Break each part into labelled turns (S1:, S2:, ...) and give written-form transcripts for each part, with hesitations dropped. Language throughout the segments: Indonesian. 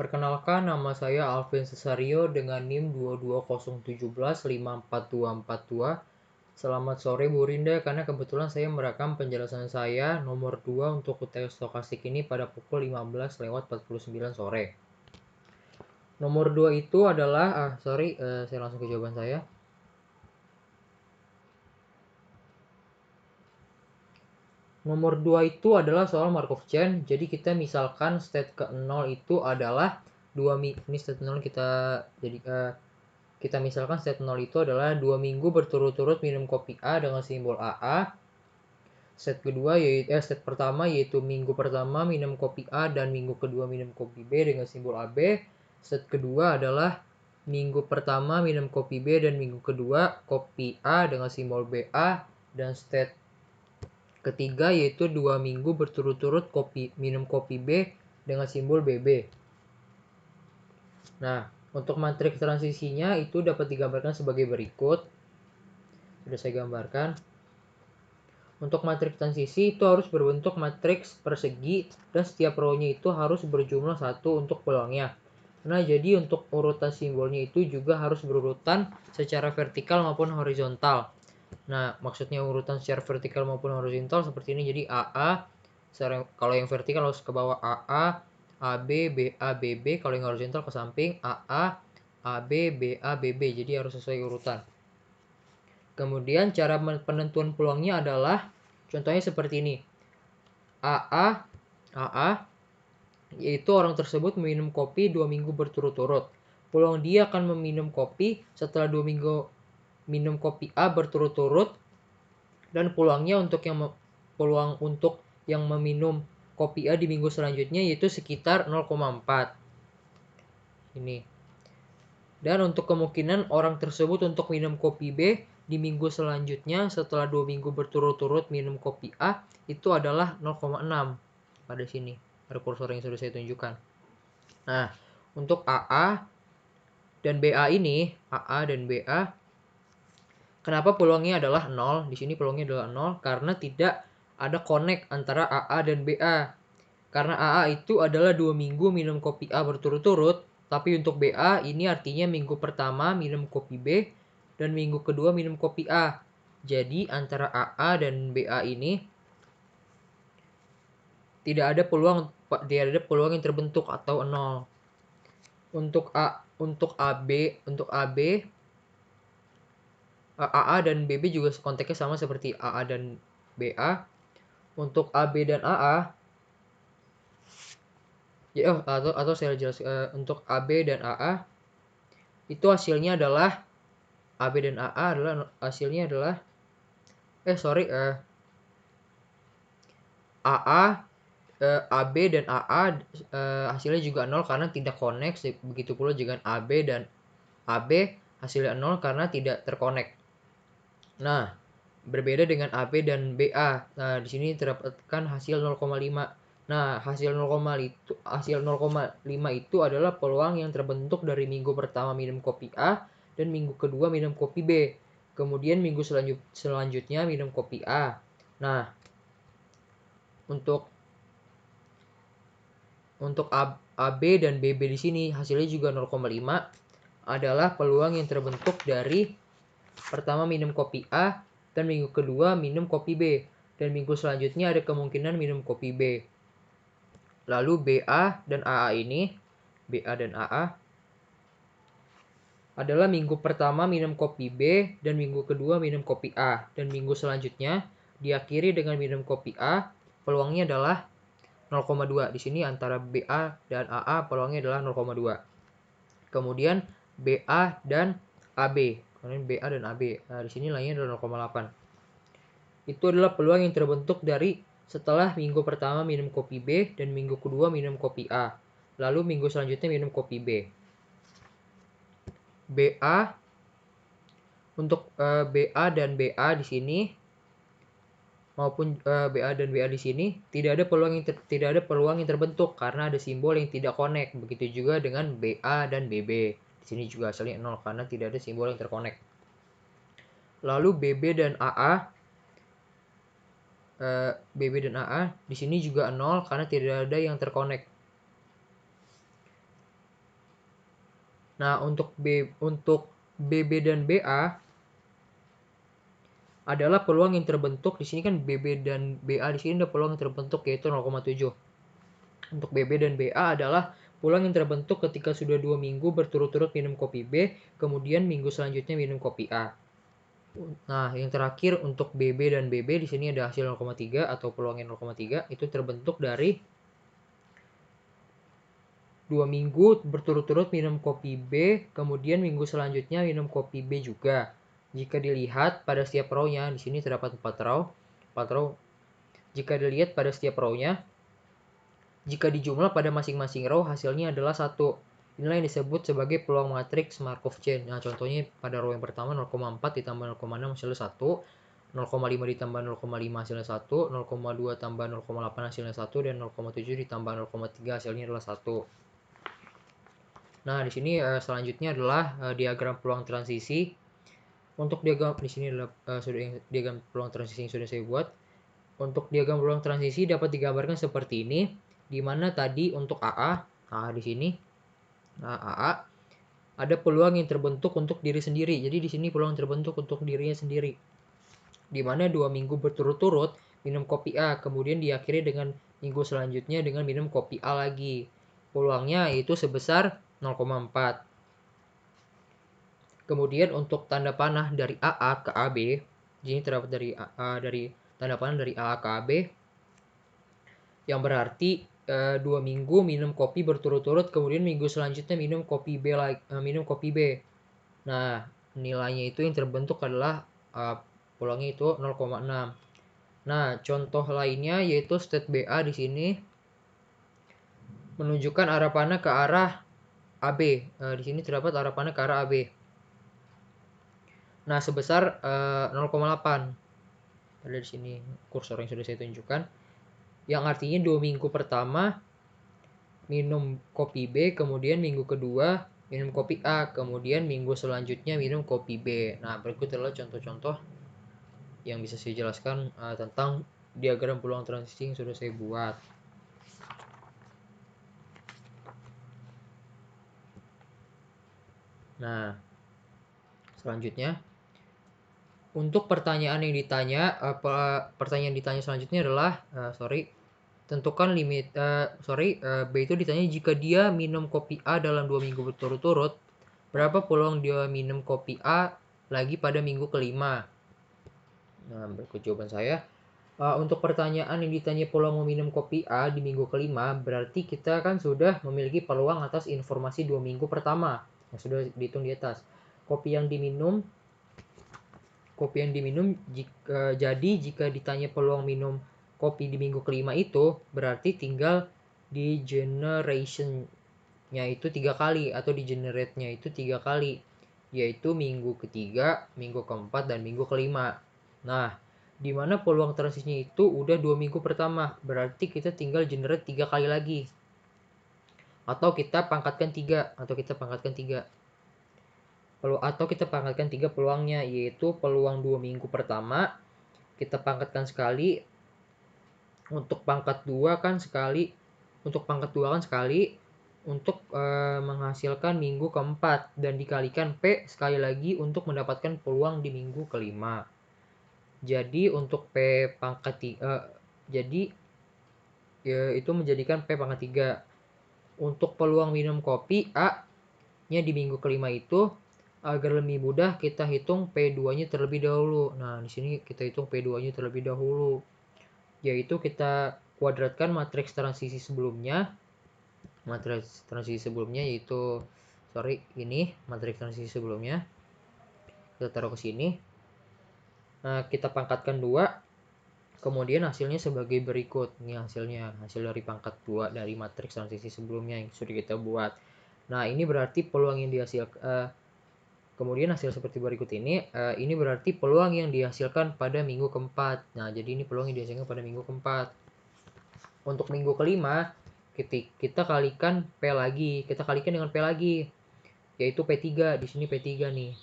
S1: Perkenalkan, nama saya Alvin Cesario dengan NIM 22017542442. Selamat sore Bu Rinda, karena kebetulan saya merekam penjelasan saya nomor 2 untuk UTS stokastik ini pada pukul 15:49 sore. Nomor 2 itu adalah, saya langsung ke jawaban saya. Nomor 2 itu adalah soal Markov chain. Jadi kita misalkan state ke-0 itu adalah ini state 0 kita misalkan state 0 itu adalah 2 minggu berturut-turut minum kopi A dengan simbol AA. State pertama yaitu minggu pertama minum kopi A dan minggu kedua minum kopi B dengan simbol AB. State kedua adalah minggu pertama minum kopi B dan minggu kedua kopi A dengan simbol BA. Dan state ketiga yaitu 2 minggu berturut-turut minum kopi B dengan simbol BB. Nah, untuk matriks transisinya itu dapat digambarkan sebagai berikut. Sudah saya gambarkan. Untuk matriks transisi itu harus berbentuk matriks persegi dan setiap row-nya itu harus berjumlah 1 untuk peluangnya. Nah, jadi untuk urutan simbolnya itu juga harus berurutan secara vertikal maupun horizontal. Nah, maksudnya urutan secara vertikal maupun horizontal seperti ini. Jadi AA, kalau yang vertikal harus ke bawah AA, AB, BA, BB. Kalau yang horizontal ke samping AA, AB, BA, BB. Jadi harus sesuai urutan. Kemudian cara penentuan peluangnya adalah contohnya seperti ini. AA yaitu orang tersebut meminum kopi 2 minggu berturut-turut. Peluang dia akan meminum kopi setelah 2 minggu minum kopi A berturut-turut, dan peluang untuk yang meminum kopi A di minggu selanjutnya yaitu sekitar 0,4. Ini. Dan untuk kemungkinan orang tersebut untuk minum kopi B di minggu selanjutnya setelah 2 minggu berturut-turut minum kopi A itu adalah 0,6. Pada sini ada kursor yang sudah saya tunjukkan. Nah, untuk AA dan BA ini, kenapa peluangnya adalah 0? Di sini peluangnya adalah 0 karena tidak ada connect antara AA dan BA. Karena AA itu adalah 2 minggu minum kopi A berturut-turut, tapi untuk BA ini artinya minggu pertama minum kopi B dan minggu kedua minum kopi A. Jadi antara AA dan BA ini tidak ada peluang yang terbentuk atau 0. Untuk AA dan BB juga konteksnya sama seperti AA dan BA. Untuk AB dan AA atau saya jelaskan, untuk AB dan AA itu hasilnya adalah AB dan AA adalah hasilnya adalah AB dan AA hasilnya juga 0 karena tidak connect. Begitu pula dengan AB dan AB hasilnya 0 karena tidak terkonek. Nah, berbeda dengan AB dan BA. Nah, di sini terdapatkan hasil 0,5. Nah, hasil 0,5 itu adalah peluang yang terbentuk dari minggu pertama minum kopi A dan minggu kedua minum kopi B. Kemudian minggu selanjutnya minum kopi A. Nah, untuk AB dan BB di sini hasilnya juga 0,5 adalah peluang yang terbentuk dari pertama minum kopi A dan minggu kedua minum kopi B, dan minggu selanjutnya ada kemungkinan minum kopi B. Lalu BA dan AA adalah minggu pertama minum kopi B dan minggu kedua minum kopi A, dan minggu selanjutnya diakhiri dengan minum kopi A. Peluangnya adalah 0,2. Di sini antara BA dan AA peluangnya adalah 0,2. Kemudian BA dan AB. Nah, di sini lainnya adalah 0,8. Itu adalah peluang yang terbentuk dari setelah minggu pertama minum kopi B dan minggu kedua minum kopi A. Lalu minggu selanjutnya minum kopi B. BA dan BA di sini maupun BA dan BA di sini tidak ada peluang yang terbentuk karena ada simbol yang tidak connect. Begitu juga dengan BA dan BB. Di sini juga hasilnya 0 karena tidak ada simbol yang terkonek. Lalu BB dan AA di sini juga 0 karena tidak ada yang terkonek. Nah, untuk BB dan BA adalah peluang yang terbentuk. Di sini kan BB dan BA di sini ada peluang yang terbentuk yaitu 0,7. Untuk BB dan BA adalah peluang yang terbentuk ketika sudah 2 minggu berturut-turut minum kopi B, kemudian minggu selanjutnya minum kopi A. Nah, yang terakhir untuk BB dan BB di sini ada hasil 0,3 atau peluangnya 0,3 itu terbentuk dari 2 minggu berturut-turut minum kopi B, kemudian minggu selanjutnya minum kopi B juga. Jika dilihat pada setiap row-nya, di sini terdapat 4 row. 4 row. Jika dilihat pada setiap row-nya, jika dijumlah pada masing-masing row, hasilnya adalah 1. Inilah yang disebut sebagai peluang matriks Markov chain. Nah, contohnya pada row yang pertama 0,4 ditambah 0,6 hasilnya 1, 0,5 ditambah 0,5 hasilnya 1, 0,2 tambah 0,8 hasilnya 1, dan 0,7 ditambah 0,3 hasilnya adalah 1. Nah, di sini selanjutnya adalah diagram peluang transisi. Untuk diagram di sini adalah diagram peluang transisi yang sudah saya buat. Untuk diagram peluang transisi dapat digambarkan seperti ini, di mana tadi untuk AA di sini, AA ada peluang yang terbentuk untuk diri sendiri. Jadi di sini peluang terbentuk untuk dirinya sendiri, di mana 2 minggu berturut-turut minum kopi A, kemudian diakhiri dengan minggu selanjutnya dengan minum kopi A lagi. Peluangnya yaitu sebesar 0,4. Kemudian untuk tanda panah dari AA ke AB, ini terdapat dari tanda panah dari AA ke AB, yang berarti 2 minggu minum kopi berturut-turut, kemudian minggu selanjutnya minum kopi B. Nah, nilainya itu yang terbentuk adalah peluangnya itu 0,6. Nah, contoh lainnya yaitu state BA di sini menunjukkan arah panah ke arah AB. Di sini terdapat arah panah ke arah AB. Nah, sebesar 0,8. Ada di sini kursor yang sudah saya tunjukkan. Yang artinya 2 minggu pertama minum kopi B, kemudian minggu kedua minum kopi A, kemudian minggu selanjutnya minum kopi B. Nah, berikut adalah contoh-contoh yang bisa saya jelaskan tentang diagram peluang transisi yang sudah saya buat. Nah, selanjutnya untuk pertanyaan yang ditanya, pertanyaan ditanya selanjutnya adalah tentukan limit B itu ditanya jika dia minum kopi A dalam 2 minggu berturut-turut, berapa peluang dia minum kopi A lagi pada minggu kelima. Nah, berikut jawaban saya. Untuk pertanyaan yang ditanya peluang meminum kopi A di minggu kelima, berarti kita kan sudah memiliki peluang atas informasi 2 minggu pertama yang sudah dihitung di atas. Kopi yang diminum jika ditanya peluang minum kopi di minggu kelima itu berarti tinggal di generation-nya itu 3 kali atau di generate-nya itu 3 kali, yaitu minggu ketiga, minggu keempat, dan minggu kelima. Nah, di mana peluang transisinya itu udah 2 minggu pertama, berarti kita tinggal generate 3 kali lagi. Atau kita pangkatkan 3 peluangnya, yaitu peluang 2 minggu pertama kita pangkatkan sekali, untuk pangkat 2 kan sekali, untuk menghasilkan minggu keempat, dan dikalikan P sekali lagi untuk mendapatkan peluang di minggu kelima. Jadi untuk P pangkat itu menjadikan P pangkat 3. Untuk peluang minum kopi A nya di minggu kelima itu, agar lebih mudah kita hitung P2-nya terlebih dahulu. Nah, di sini kita hitung P2-nya terlebih dahulu, yaitu kita kuadratkan matriks transisi sebelumnya. Matriks transisi sebelumnya yaitu ini matriks transisi sebelumnya. Kita taruh ke sini. Nah, kita pangkatkan 2. Kemudian hasilnya sebagai berikut. Ini hasil dari pangkat 2 dari matriks transisi sebelumnya yang sudah kita buat. Nah, ini berarti peluang yang dihasilkan kemudian hasil seperti berikut ini berarti peluang yang dihasilkan pada minggu keempat. Nah, jadi ini peluang yang dihasilkan pada minggu keempat. Untuk minggu kelima, kita kalikan P lagi. Kita kalikan dengan P lagi, yaitu P3. Di sini P3 nih.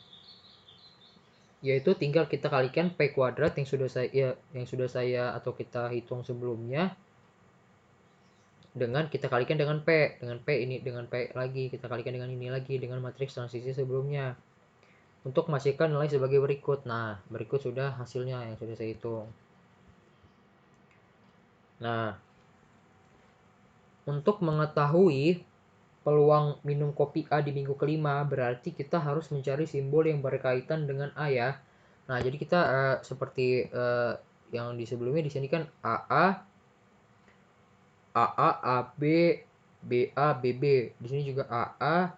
S1: Yaitu tinggal kita kalikan P kuadrat yang sudah saya atau kita hitung sebelumnya. dengan kita kalikan dengan P, ini dengan P lagi, kita kalikan dengan ini lagi, dengan matriks transisi sebelumnya. Untuk menghasilkan nilai sebagai berikut. Nah, berikut sudah hasilnya yang sudah saya hitung. Nah, untuk mengetahui peluang minum kopi A di minggu kelima, berarti kita harus mencari simbol yang berkaitan dengan A ya. Nah, jadi kita seperti yang di sebelumnya di sini kan AA, AB, BA, BB. Di sini juga AA,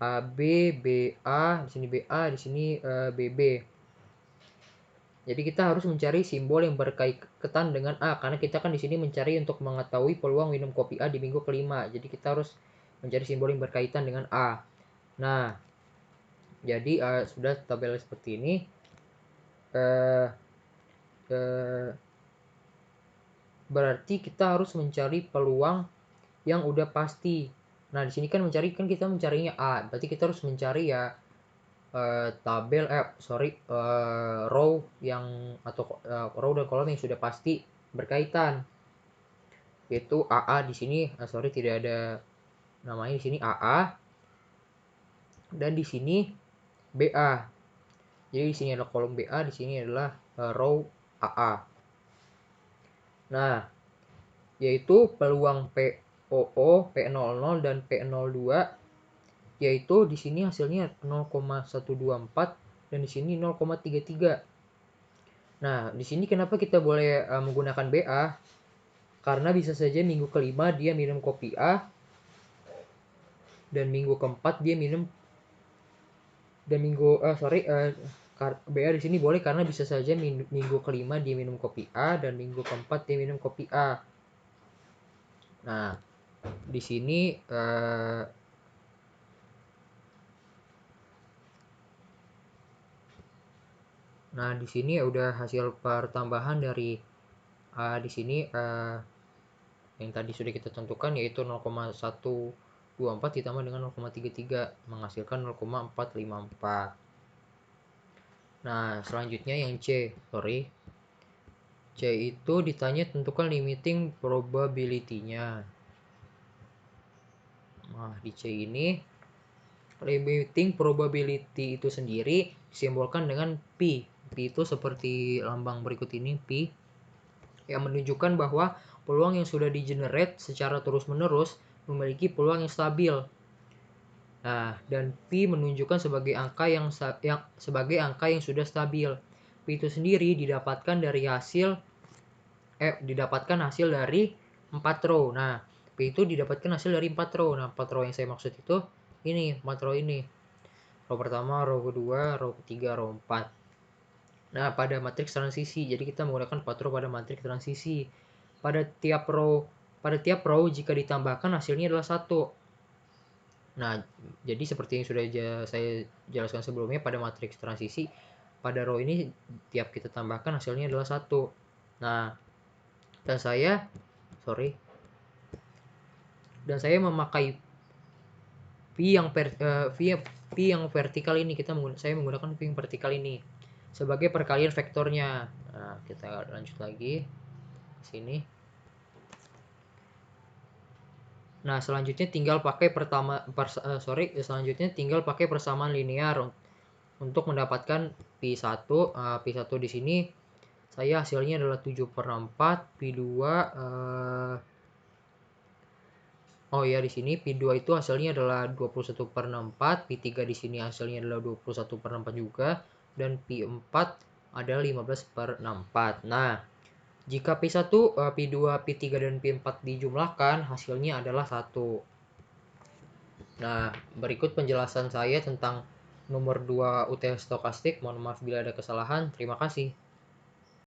S1: AB, BA, di sini BA, di sini BB. Jadi kita harus mencari simbol yang berkaitan dengan A, karena kita kan di sini mencari untuk mengetahui peluang minum kopi A di minggu kelima. Jadi kita harus mencari simbol yang berkaitan dengan A. Nah, jadi sudah tabel seperti ini. Berarti kita harus mencari peluang yang udah pasti. Nah, di sini kan kita mencarinya A. Berarti kita harus mencari ya row yang atau row dan kolom yang sudah pasti berkaitan. Yaitu AA di sini, tidak ada namanya di sini AA, dan di sini BA. Jadi di sini adalah kolom BA, di sini adalah row AA. Nah, yaitu peluang POO, P00 dan P02, yaitu di sini hasilnya 0,124 dan di sini 0,33. Nah, di sini kenapa kita boleh menggunakan BA? Karena bisa saja minggu kelima dia minum kopi A dan minggu keempat dia minum BA di sini boleh karena bisa saja minggu kelima dia minum kopi A dan minggu keempat dia minum kopi A. Nah, di sini udah hasil pertambahan dari di sini yang tadi sudah kita tentukan, yaitu 0,124 ditambah dengan 0,33 menghasilkan 0,454. Nah, selanjutnya yang C itu ditanya tentukan limiting probability-nya. Nah, di C ini limiting probability itu sendiri disimbolkan dengan P. P itu seperti lambang berikut ini, P, yang menunjukkan bahwa peluang yang sudah di-generate secara terus-menerus memiliki peluang yang stabil. Nah, dan P menunjukkan sebagai angka yang sudah stabil. P itu sendiri didapatkan hasil dari 4 row. Nah, P itu didapatkan hasil dari 4 row. Nah, 4 row yang saya maksud itu ini, 4 row ini. Row pertama, row kedua, row ketiga, row 4. Nah, pada matriks transisi, jadi kita menggunakan 4 row pada matriks transisi. Pada tiap row jika ditambahkan hasilnya adalah 1. Nah, jadi seperti yang sudah saya jelaskan sebelumnya, pada matriks transisi, pada row ini tiap kita tambahkan hasilnya adalah 1. Nah, dan saya memakai P yang vertikal ini, saya menggunakan P yang vertikal ini sebagai perkalian vektornya. Nah, kita lanjut lagi sini. Nah, selanjutnya tinggal pakai persamaan linear untuk mendapatkan P1. P1 di sini saya hasilnya adalah 7/4, P2 di sini P2 itu hasilnya adalah 21/4, P3 di sini hasilnya adalah 21/4 juga, dan P4 adalah 15/4. Nah, jika P1, P2, P3 dan P4 dijumlahkan, hasilnya adalah 1. Nah, berikut penjelasan saya tentang nomor 2 UTS stokastik. Mohon maaf bila ada kesalahan. Terima kasih.